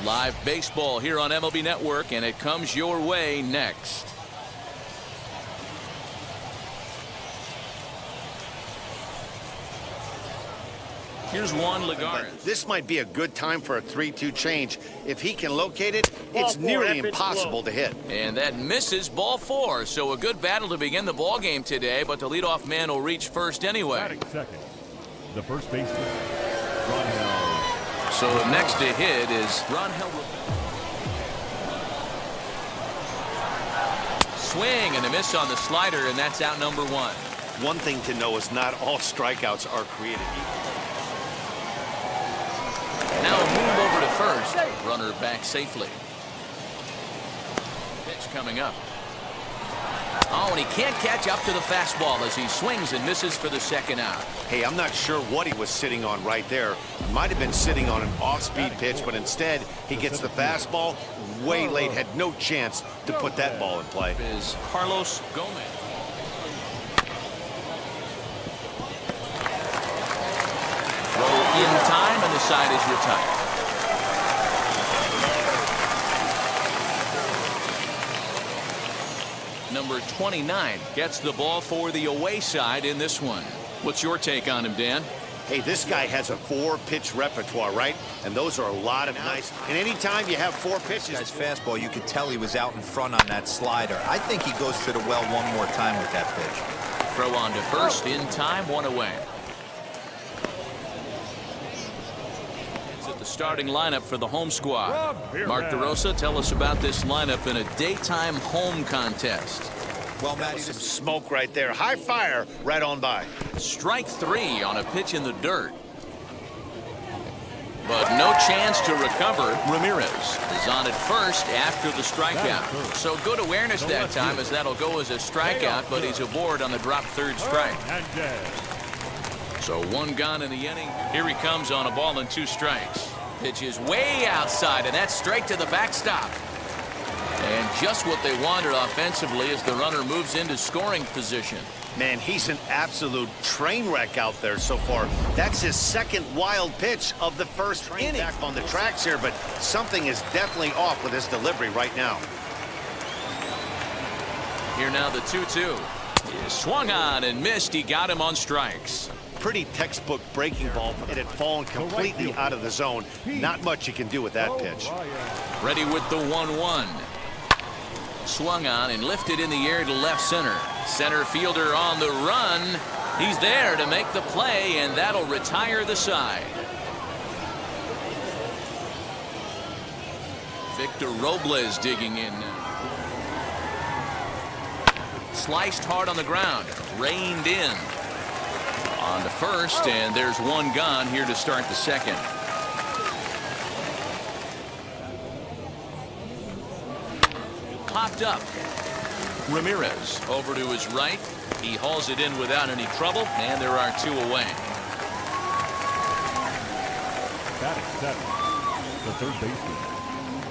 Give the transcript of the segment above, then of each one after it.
Live baseball here on MLB Network, and it comes your way next. Here's Juan Lagares. This might be a good time for a 3-2 change. If he can locate it, it's nearly impossible to hit. And that misses, ball 4. So a good battle to begin the ball game today, but the leadoff man will reach first anyway. Batting second, the first baseman, Ron. So next to hit is Ron. Swing and a miss on the slider, and that's out number 1. One thing to know is not all strikeouts are created equal. Now a move over to first. Runner back safely. Pitch coming up. Oh, and he can't catch up to the fastball as he swings and misses for the second out. Hey, I'm not sure what he was sitting on right there. He might have been sitting on an off-speed pitch, but instead he gets the fastball way late. Had no chance to put that ball in play. Is Carlos Gomez. Throw in time, and the side is retired. Number 29 gets the ball for the away side in this one. What's your take on him, Dan? Hey, this guy has a 4-pitch repertoire, right? And those are a lot of nice. And anytime you have 4 pitches. Guy's fastball, you could tell he was out in front on that slider. I think he goes to the well one more time with that pitch. Throw on to first in time, 1 away. It's at the starting lineup for the home squad. Mark DeRosa, tell us about this lineup in a daytime home contest. Well, Matt, Some smoke right there. High fire right on by. Strike 3 on a pitch in the dirt. But no chance to recover. Ramirez is on at first after the strikeout. So good awareness that time, as that'll go as a strikeout, but he's aboard on the drop third strike. So 1 gone in the inning. Here he comes on a ball and 2 strikes. Pitch is way outside, and that's straight to the backstop. And just what they wanted offensively as the runner moves into scoring position. Man, he's an absolute train wreck out there so far. That's his second wild pitch of the first inning. Back on the tracks here, but something is definitely off with his delivery right now. Here now the 2-2. He swung on and missed. He got him on strikes. Pretty textbook breaking ball. It had fallen completely out of the zone. Not much you can do with that pitch. Ready with the 1-1. Swung on and lifted in the air to left center. Center fielder on the run. He's there to make the play, and that'll retire the side. Victor Robles digging in now. Sliced hard on the ground. Reined in. On to first, and there's 1 gone here to start the second. Popped up. Ramirez over to his right. He hauls it in without any trouble, and there are 2 away. Batting seven, the third baseman,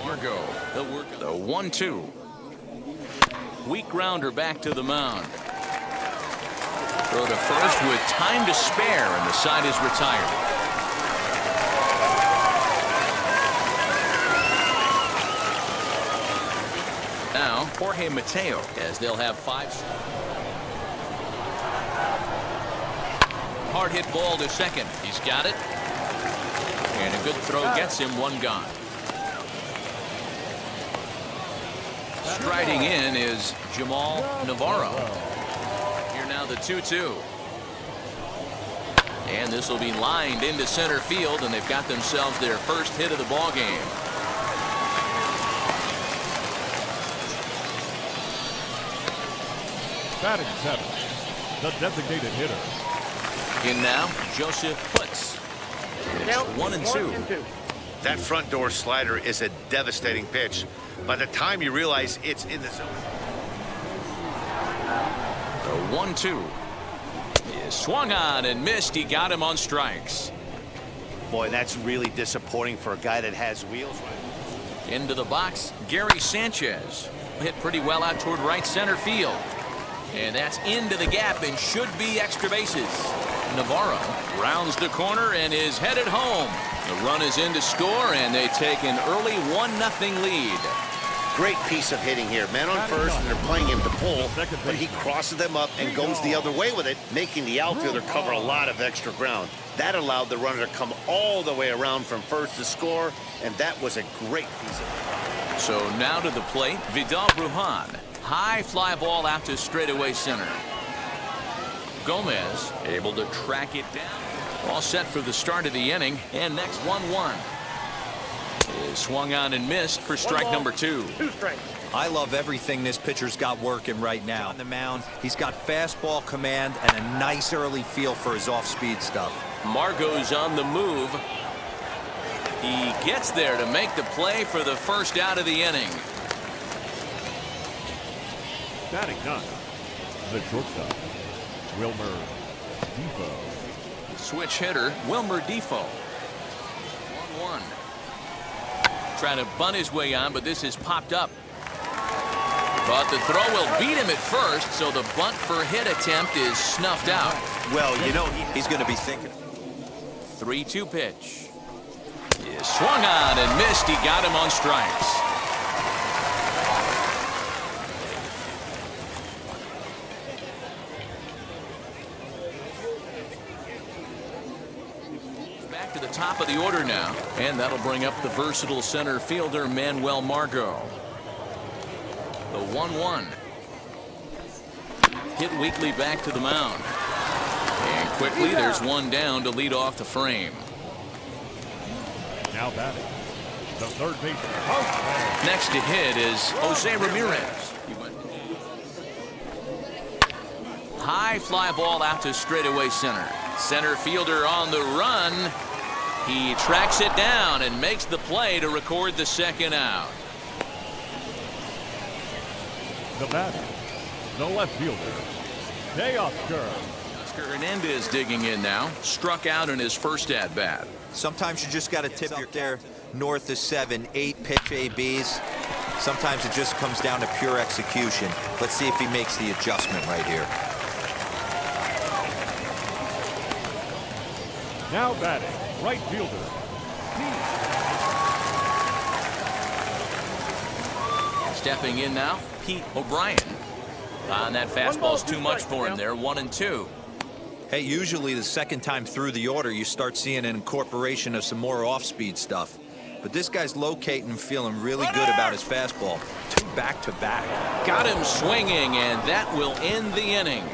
Margot, he'll work the 1-2. Weak grounder back to the mound. Throw to first with time to spare, and the side is retired. Now Jorge Mateo, as they'll have 5. Hard hit ball to second. He's got it. And a good throw gets him 1 gone. Striding in is Jamal Navarro. Here now the 2-2. And this will be lined into center field, and they've got themselves their first hit of the ball game. batting seven, the designated hitter. In now, Joseph Putz. It's 1-2. That front door slider is a devastating pitch. By the time you realize it's in the zone. The 1-2 is swung on and missed. He got him on strikes. Boy, that's really disappointing for a guy that has wheels. Into the box, Gary Sanchez. Hit pretty well out toward right center field. And that's into the gap and should be extra bases. Navarro rounds the corner and is headed home. The run is in to score, and they take an early 1-0 lead. Great piece of hitting here. Man on first, and they're playing him to pull, but he crosses them up and goes the other way with it, making the outfielder cover a lot of extra ground. That allowed the runner to come all the way around from first to score, and that was a great piece of hitting. So now to the plate, Vidal Brujan. High fly ball out to straightaway center. Gomez able to track it down. All set for the start of the inning, and next 1-1. Is swung on and missed for strike number 2. I love everything this pitcher's got working right now. On the mound, he's got fastball command and a nice early feel for his off-speed stuff. Margot's on the move. He gets there to make the play for the first out of the inning. Batting 9, the shortstop, Wilmer Defoe. Switch hitter, Wilmer Defoe. 1-1. Trying to bunt his way on, but this is popped up. But the throw will beat him at first, so the bunt for hit attempt is snuffed out. Well, you know, He's going to be thinking. 3-2 pitch. Is swung on and missed. He got him on strikes. Back to the top of the order now, and that'll bring up the versatile center fielder Manuel Margot. The 1-1. Hit weakly back to the mound. And quickly there's one down to lead off the frame. Now batting, the third baseman. Next to hit is Jose Ramirez. High fly ball out to straightaway center. Center fielder on the run. He tracks it down and makes the play to record the second out. The batter, the left fielder, Teoscar. Hernandez digging in now. Struck out in his first at bat. Sometimes you just got to tip up there north of 7, 8 pitch ABs. Sometimes it just comes down to pure execution. Let's see if he makes the adjustment right here. Now batting, right fielder, Stepping in now, Pete O'Brien. And that fastball's too much for him there. 1-2. Hey, usually the second time through the order, you start seeing an incorporation of some more off-speed stuff. But this guy's locating and feeling really good about his fastball. 2 back-to-back. Got him swinging, and that will end the inning.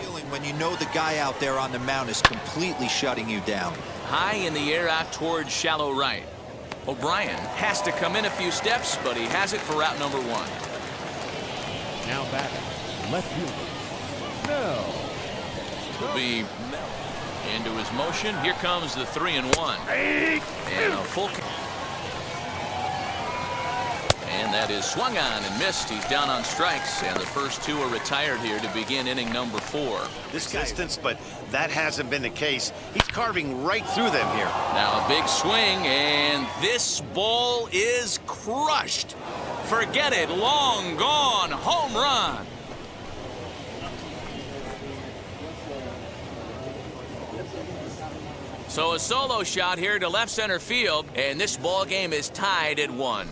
Feeling when you know the guy out there on the mound is completely shutting you down. High in the air out towards shallow right. O'Brien has to come in a few steps, but he has it for route number 1. now batting, left fielder, Will be into his motion. Here comes the 3-1. And a full. And that is swung on and missed. He's down on strikes, and the first 2 are retired here to begin inning number 4. This distance, but that hasn't been the case. He's carving right through them here. Now a big swing, and this ball is crushed. Forget it, long gone, home run. So a solo shot here to left center field, and this ball game is tied at 1.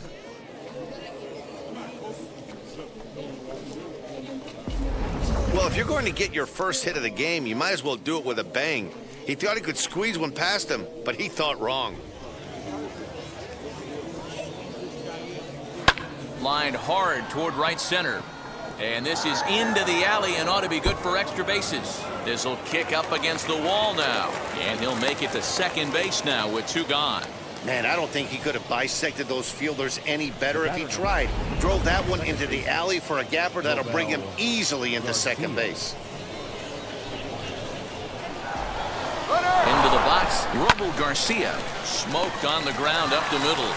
Well, if you're going to get your first hit of the game, you might as well do it with a bang. He thought he could squeeze one past him, but he thought wrong. Lined hard toward right center. And this is into the alley and ought to be good for extra bases. This will kick up against the wall now. And he'll make it to second base now with 2 gone. Man, I don't think he could have bisected those fielders any better if he tried. Drove that one into the alley for a gapper that'll bring him easily into second base. Into the box, Robel Garcia. Smoked on the ground up the middle.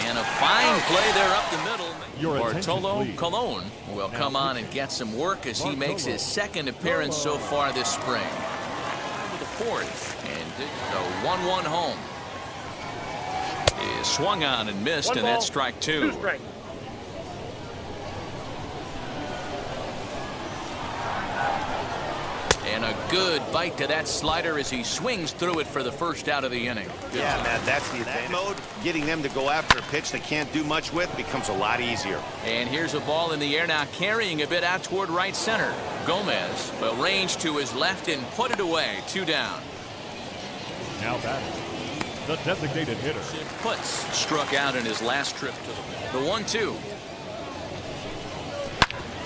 And a fine play there up the middle. Bartolo Colon will come on and get some work as he makes his second appearance so far this spring. The 4th, and a 1-1 home. Is swung on and missed, and that's strike 2. good bite to that slider as he swings through it for the first out of the inning. Yeah, man, that's the advantage. Mode, getting them to go after a pitch they can't do much with becomes a lot easier. And here's a ball in the air now, carrying a bit out toward right center. Gomez will range to his left and put it away. 2 down. Now batting, the designated hitter. Puts struck out in his last trip to the 1-2.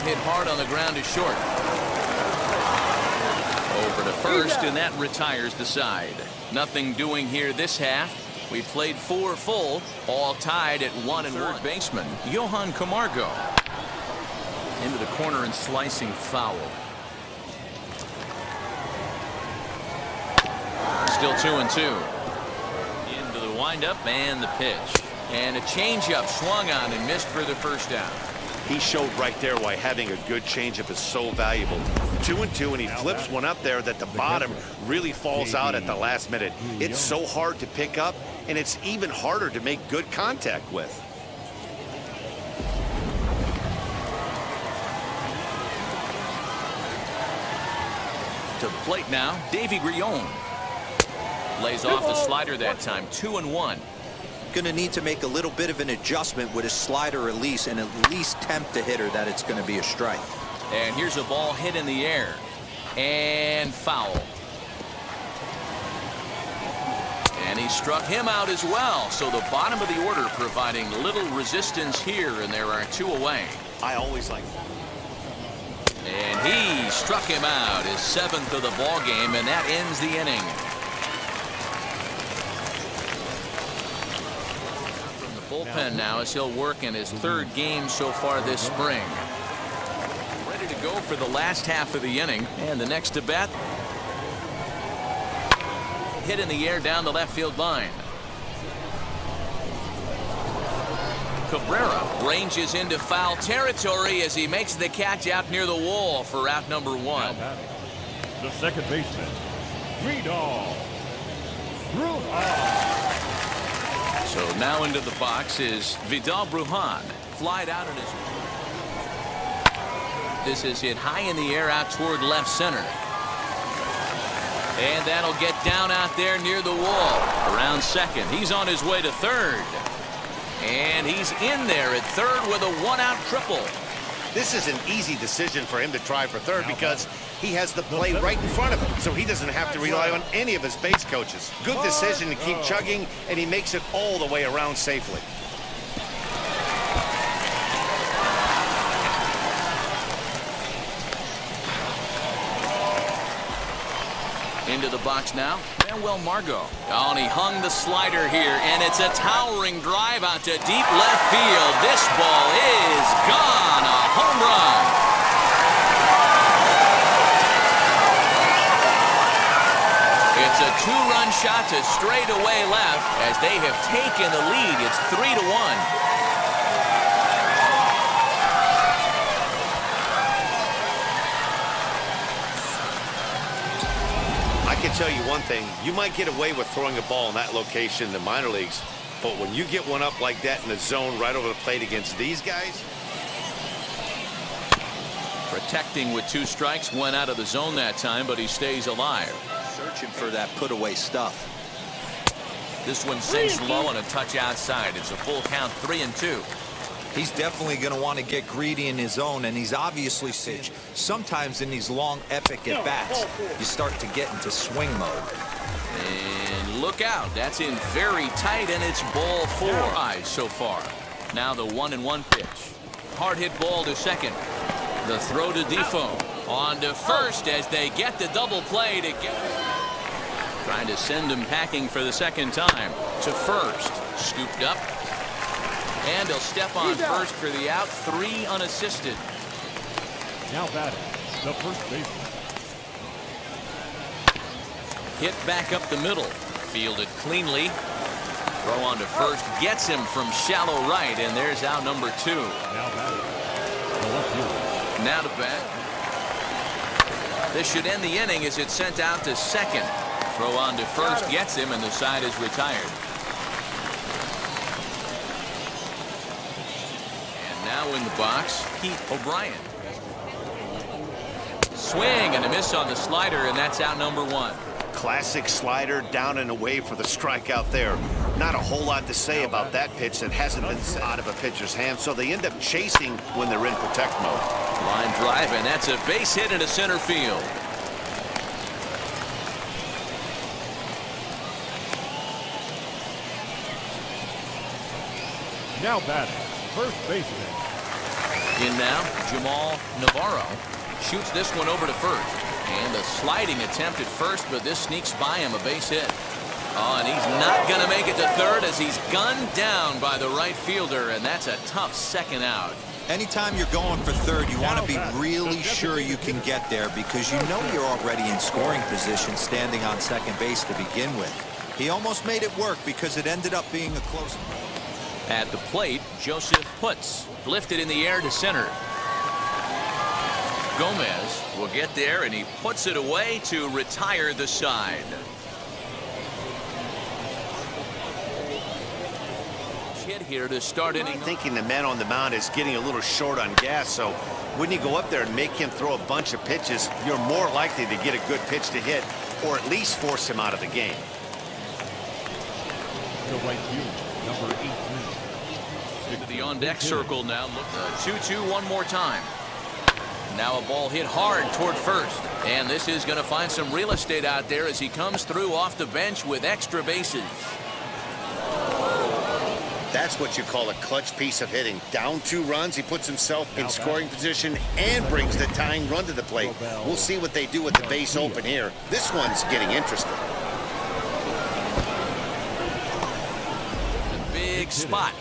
Hit hard on the ground to short. Over to first, and that retires the side. Nothing doing here this half. We played 4 full, all tied at 1 and 1. Third baseman Johan Camargo into the corner and slicing foul. Still 2-2. Into the windup and the pitch, and a changeup swung on and missed for the first down. He showed right there why having a good changeup is so valuable. 2-2, and he flips one up there that the bottom really falls out at the last minute. It's so hard to pick up, and it's even harder to make good contact with. To the plate now, Davy Grion. Lays off the slider that time. 2-1. Going to need to make a little bit of an adjustment with his slider release and at least tempt the hitter that it's going to be a strike. And here's a ball hit in the air and foul. And he struck him out as well. So the bottom of the order providing little resistance here, and there are 2 away. I always like that. And he struck him out, his 7th of the ball game, and that ends the inning. Bullpen now as he'll work in his 3rd game so far this spring. Ready to go for the last half of the inning, and the next to bat. Hit in the air down the left field line. Cabrera ranges into foul territory as he makes the catch out near the wall for out number 1. The second baseman, Vidal. So now into the box is Vidal Brujan. Flied out in his. This is hit high in the air out toward left center. And that'll get down out there near the wall. Around second. He's on his way to third. And he's in there at third with a 1-out triple. This is an easy decision for him to try for third because he has the play right in front of him, so he doesn't have to rely on any of his base coaches. Good decision to keep chugging, and he makes it all the way around safely. Into the box now, Manuel Margot. Oh, and he hung the slider here, and it's a towering drive out to deep left field. This ball is gone, a home run. It's a 2-run shot to straightaway left as they have taken the lead. It's 3-1. I can tell you one thing, you might get away with throwing a ball in that location in the minor leagues, but when you get one up like that in the zone right over the plate against these guys. Protecting with 2 strikes, went out of the zone that time, but he stays alive. Searching for that put away stuff. This one sinks low and a touch outside. It's a full count, 3-2. He's definitely going to want to get greedy in his zone, and he's obviously sometimes in these long epic at bats you start to get into swing mode. And look out, that's in very tight, and it's ball 4 so far. Now the 1-1 pitch. Hard hit ball to second. The throw to Defoe. On to first as they get the double play to get. Trying to send him packing for the second time. To first. Scooped up. And he'll step on first for the out. 3 unassisted. Now batting, the first baseman. Hit back up the middle. Fielded cleanly. Throw on to first. Gets him from shallow right. And there's out number 2. Now batting, the left fielder. Now to bat. This should end the inning as it's sent out to second. Throw on to first. Gets him, and the side is retired. Now in the box, Pete O'Brien. Swing and a miss on the slider, and that's out number one. Classic slider, down and away for the strikeout there. Not a whole lot to say about that pitch that hasn't been out of a pitcher's hand, so they end up chasing when they're in protect mode. Line drive, and that's a base hit into center field. Now batting, first baseman. In now, Jamal Navarro shoots this one over to first. And a sliding attempt at first, but this sneaks by him, a base hit. Oh, and he's not going to make it to third as he's gunned down by the right fielder, and that's a tough second out. Anytime you're going for third, you want to be really sure you can get there because you know you're already in scoring position standing on second base to begin with. He almost made it work because it ended up being a close one. At the plate, Joseph Putz lifted in the air to center. Gomez will get there, and he puts it away to retire the side. Hit here to start inning. Thinking the man on the mound is getting a little short on gas, so when you go up there and make him throw a bunch of pitches, you're more likely to get a good pitch to hit, or at least force him out of the game. The right field, number 18. The on-deck circle now. Look, 2-2 one more time. Now a ball hit hard toward first. And this is going to find some real estate out there as he comes through off the bench with extra bases. That's what you call a clutch piece of hitting. Down 2 runs, he puts himself in scoring position and brings the tying run to the plate. We'll see what they do with the base open here. This one's getting interesting. A big spot.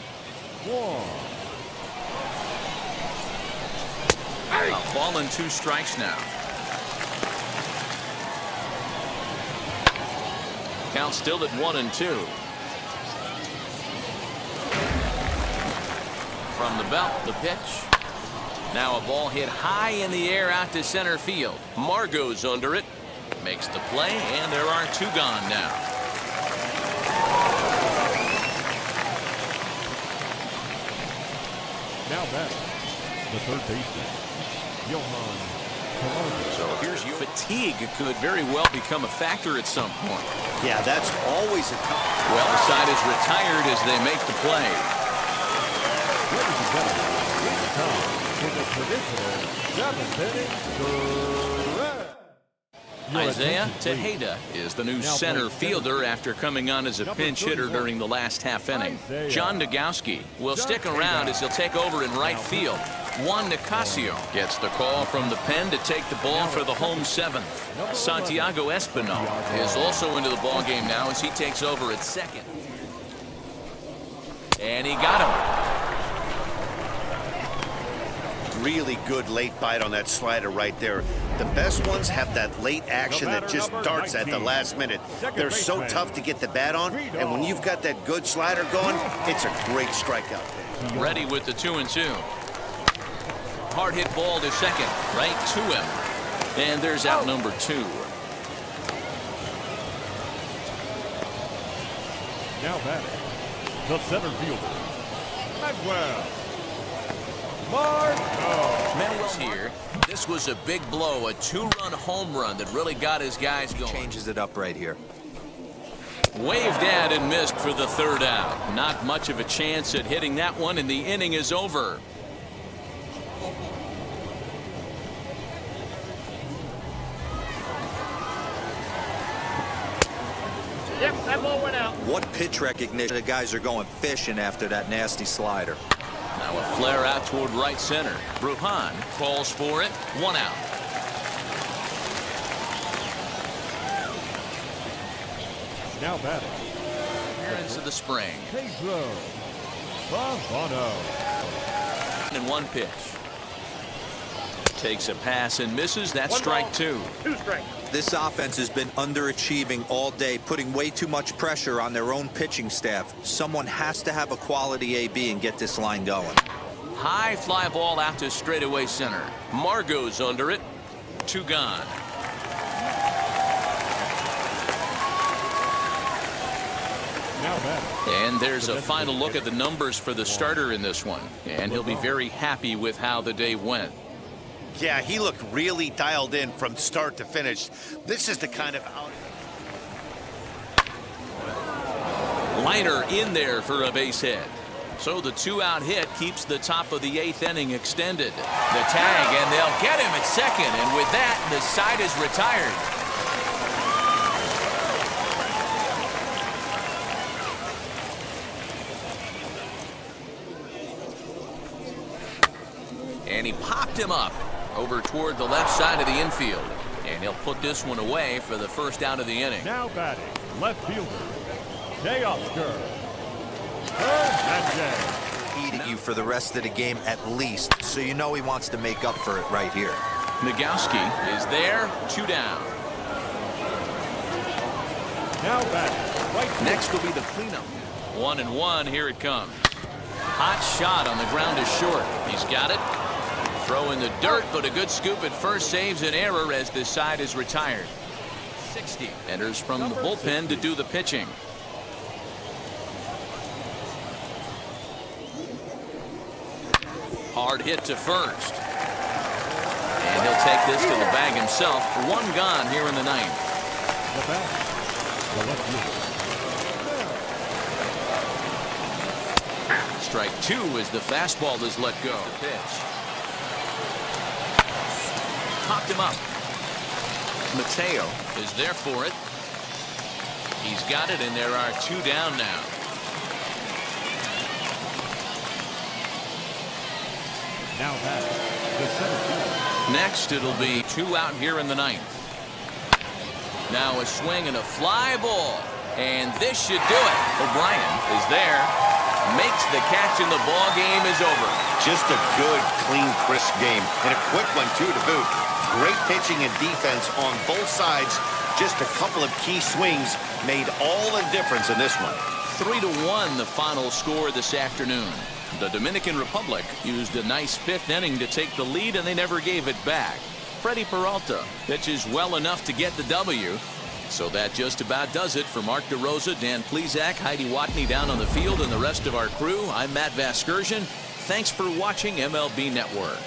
A ball and 2 strikes now. Count still at 1-2. From the belt, the pitch. Now a ball hit high in the air out to center field. Margot's under it. Makes the play, and there are 2 gone now. Now batting, the third baseman, Johan. So here's you. Fatigue could very well become a factor at some point. Yeah, that's always a tough. Well, the side is retired as they make the play. Ladies and gentlemen, it's time for the traditional 7th inning direct. Isaiah Tejeda is the new center fielder after coming on as a pinch hitter during the last half inning. John Nagowski will stick around as he'll take over in right field. Juan Nicasio gets the call from the pen to take the ball for the home 7th. Santiago Espinal is also into the ballgame now as he takes over at second. And he got him. Really good late bite on that slider right there. The best ones have that late action that just darts at the last minute. They're so tough to get the bat on, and when you've got that good slider going, it's a great strikeout. Ready with the 2-2. Hard hit ball to second, right to him. And there's out number 2. Now batting, the center fielder, Manuel. Manuel's here. This was a big blow, a 2-run home run that really got his guys going. Changes it up right here. Waved at and missed for the 3rd out. Not much of a chance at hitting that one, and the inning is over. Yep, that ball went out. What pitch recognition. The guys are going fishing after that nasty slider. Now a flare out toward right center. Brujan calls for it. 1 out. Now batting, Appearance of the spring. Pedro Favano. And 1 pitch. Takes a pass and misses. That's strike 2. 2 strikes. This offense has been underachieving all day, putting way too much pressure on their own pitching staff. Someone has to have a quality AB and get this line going. High fly ball out to straightaway center. Margot's under it. 2 gone. Now batting, And there's a final look at the numbers for the starter in this one. And he'll be very happy with how the day went. Yeah, he looked really dialed in from start to finish. This is the kind of outing. Liner in there for a base hit. So the 2-out hit keeps the top of the 8th inning extended. The tag, and they'll get him at second. And with that, the side is retired. And he popped him up over toward the left side of the infield. And he'll put this one away for the first out of the inning. Now batting, left fielder, Oscar. And Eat at you for the rest of the game at least, so you know he wants to make up for it right here. Nagowski is there, 2 down. now batting, right field. Next will be the cleanup. 1-1, here it comes. Hot shot on the ground is short. He's got it. Throw in the dirt, but a good scoop at first saves an error as this side is retired. 60 enters from the bullpen to do the pitching. Hard hit to first. And he'll take this to the bag himself. 1 gone here in the 9th. The bat, the left fielder. Strike 2 as the fastball is let go. Pitch. Popped him up. Mateo is there for it. He's got it, and there are 2 down now. Now batting, the center fielder. Next, it'll be 2 out here in the 9th. Now a swing and a fly ball. And this should do it. O'Brien is there. Makes the catch, and the ball game is over. Just a good, clean, crisp game. And a quick one, too, to boot. Great pitching and defense on both sides. Just a couple of key swings made all the difference in this one. 3-1 the final score this afternoon. The Dominican Republic used a nice 5th inning to take the lead, and they never gave it back. Freddie Peralta pitches well enough to get the W. So that just about does it for Mark DeRosa, Dan Plesac, Heidi Watney down on the field, and the rest of our crew. I'm Matt Vasgersian. Thanks for watching MLB Network.